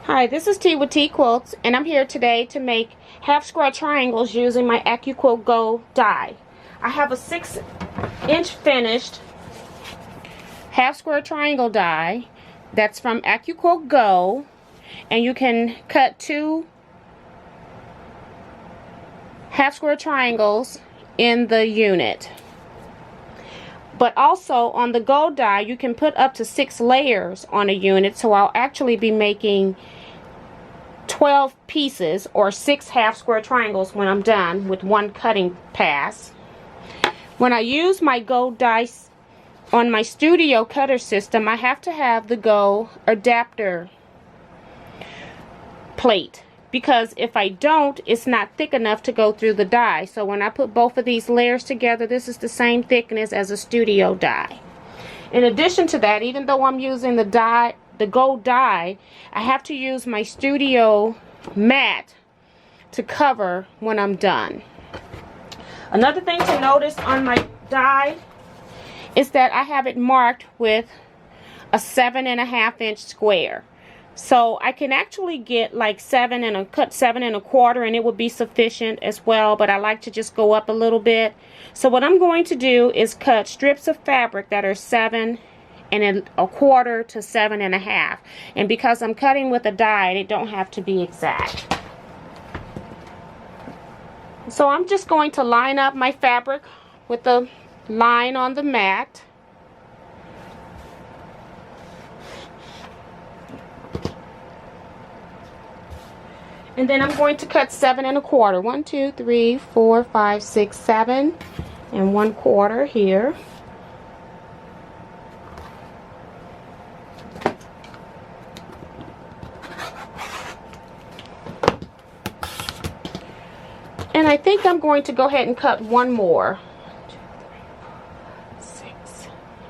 Hi, this is T with TeaQuilts, and I'm here today to make half square triangles using my Accuquilt Go die. I have a 6-inch finished half square triangle die that's from Accuquilt Go, and you can cut 2 half square triangles in the unit. But also on the Go die you can put up to 6 layers on a unit, so I'll actually be making 12 pieces or 6 half square triangles when I'm done with one cutting pass. When I use my Go dice on my studio cutter system, I have to have the Go adapter plate, because if I don't, it's not thick enough to go through the die. So when I put both of these layers together, this is the same thickness as a studio die. In addition to that, even though I'm using the Go die, I have to use my studio mat to cover when I'm done. Another thing to notice on my die is that I have it marked with a 7.5-inch square. So I can actually get like cut 7 1/4, and it would be sufficient as well, but I like to just go up a little bit. So what I'm going to do is cut strips of fabric that are 7 1/4 to 7.5, and because I'm cutting with a die, they don't have to be exact. So I'm just going to line up my fabric with the line on the mat. And then I'm going to cut 7 1/4. 1, 2, 3, 4, 5, 6, 7 1/4 here. And I think I'm going to go ahead and cut one more. 1,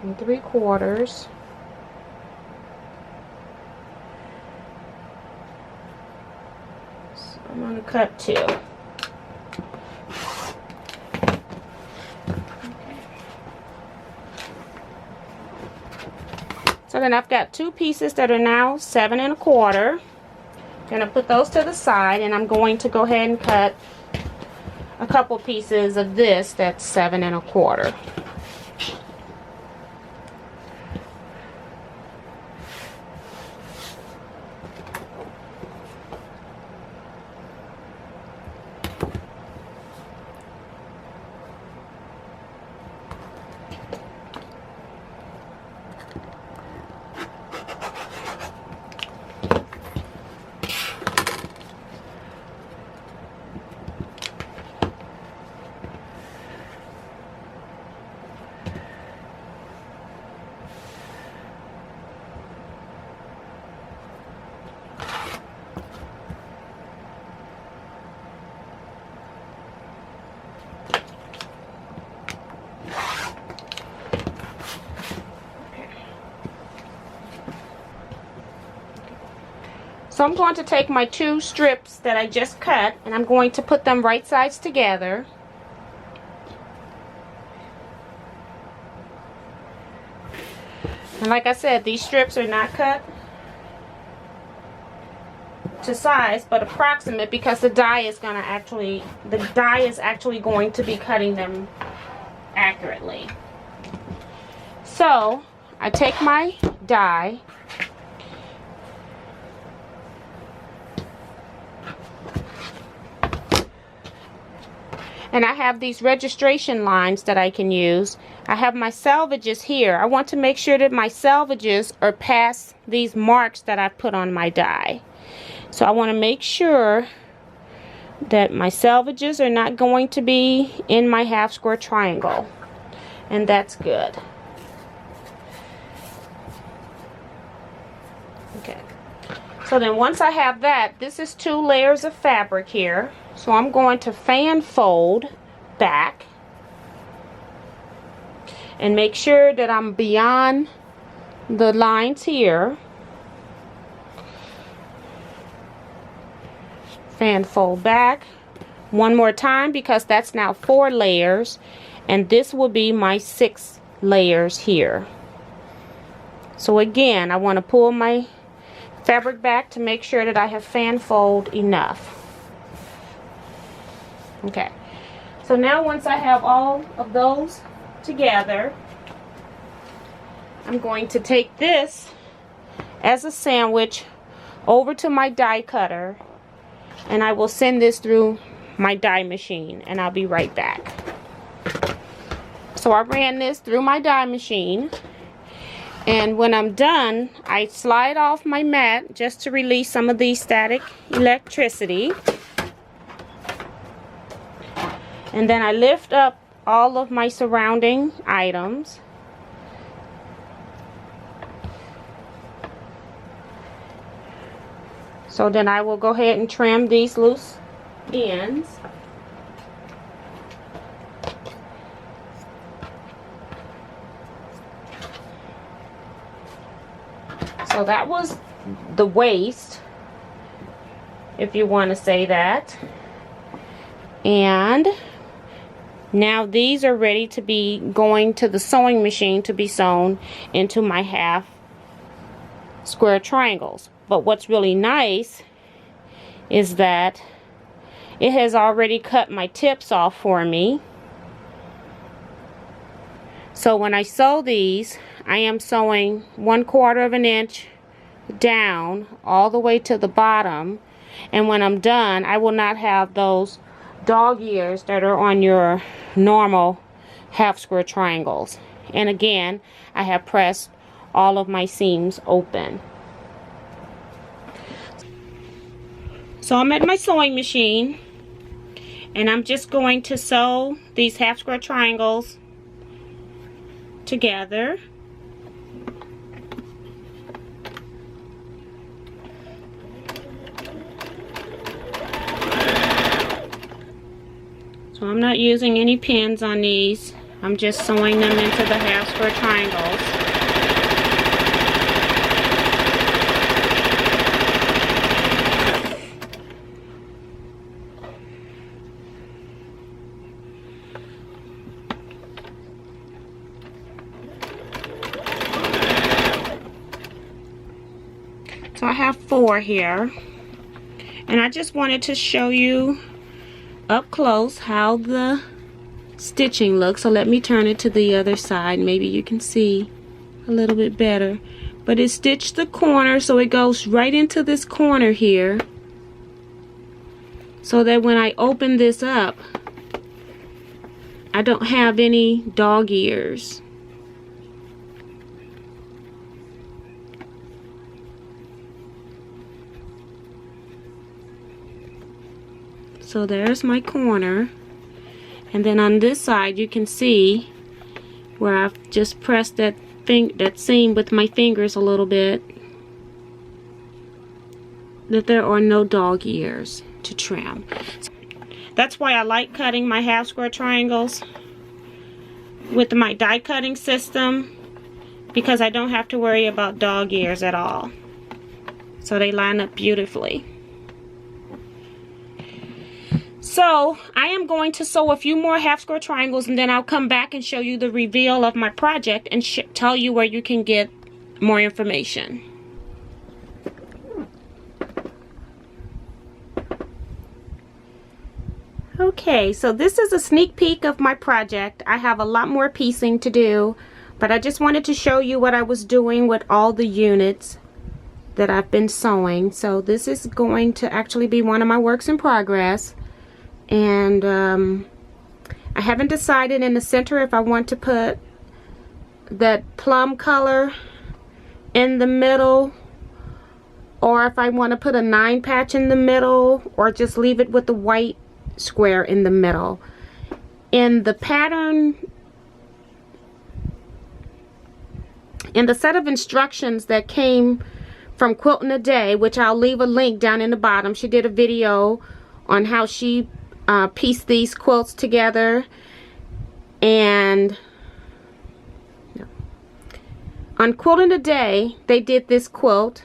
2, 3, 4, 6 3/4. So I'm going to cut 2. Okay. So then I've got 2 pieces that are now 7 1/4. I'm going to put those to the side, and I'm going to go ahead and cut a couple pieces of this that's 7 1/4. So I'm going to take my 2 strips that I just cut, and I'm going to put them right sides together. And like I said, these strips are not cut to size, but approximate, because the die is actually going to be cutting them accurately. So I take my die, and I have these registration lines that I can use. I have my selvages here. I want to make sure that my selvages are past these marks that I put on my die. So I want to make sure that my selvages are not going to be in my half square triangle. And that's good. Okay. So then once I have that, this is 2 layers of fabric here. So I'm going to fan fold back and make sure that I'm beyond the lines here. Fan fold back one more time, because that's now 4 layers, and this will be my 6 layers here. So again, I want to pull my fabric back to make sure that I have fan fold enough. Okay, so now once I have all of those together, I'm going to take this as a sandwich over to my die cutter, and I will send this through my die machine, and I'll be right back. So I ran this through my die machine, and when I'm done, I slide off my mat just to release some of the static electricity. And then I lift up all of my surrounding items. So then I will go ahead and trim these loose ends. So that was the waist, if you want to say that. And now these are ready to be going to the sewing machine to be sewn into my half square triangles. But what's really nice is that it has already cut my tips off for me. So when I sew these, I am sewing 1/4 of an inch down all the way to the bottom, and when I'm done, I will not have those dog ears that are on your normal half square triangles. And again, I have pressed all of my seams open. So I'm at my sewing machine, and I'm just going to sew these half square triangles together. So I'm not using any pins on these. I'm just sewing them into the half square triangles. So I have 4 here, and I just wanted to show you up close how the stitching looks. So let me turn it to the other side. Maybe you can see a little bit better. But it stitched the corner, so it goes right into this corner here, so that when I open this up, I don't have any dog ears. So there's my corner, and then on this side you can see where I've just pressed that seam with my fingers a little bit, that there are no dog ears to trim. That's why I like cutting my half square triangles with my die cutting system, because I don't have to worry about dog ears at all. So they line up beautifully. So I am going to sew a few more half square triangles, and then I'll come back and show you the reveal of my project and tell you where you can get more information. Okay, so this is a sneak peek of my project. I have a lot more piecing to do, but I just wanted to show you what I was doing with all the units that I've been sewing. So this is going to actually be one of my works in progress. And I haven't decided in the center if I want to put that plum color in the middle, or if I want to put a 9 patch in the middle, or just leave it with the white square in the middle. In the pattern, in the set of instructions that came from Quilting a Day, which I'll leave a link down in the bottom, she did a video on how she piece these quilts together. And on Quilting a Day, they did this quilt,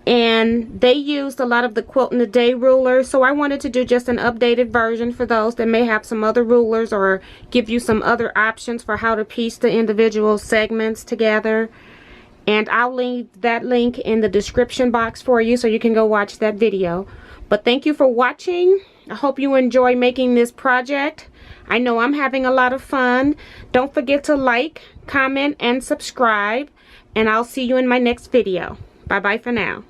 and they used a lot of the Quilting a Day rulers. So I wanted to do just an updated version for those that may have some other rulers, or give you some other options for how to piece the individual segments together. And I'll leave that link in the description box for you so you can go watch that video. But thank you for watching. I hope you enjoy making this project. I know I'm having a lot of fun. Don't forget to like, comment, and subscribe. And I'll see you in my next video. Bye-bye for now.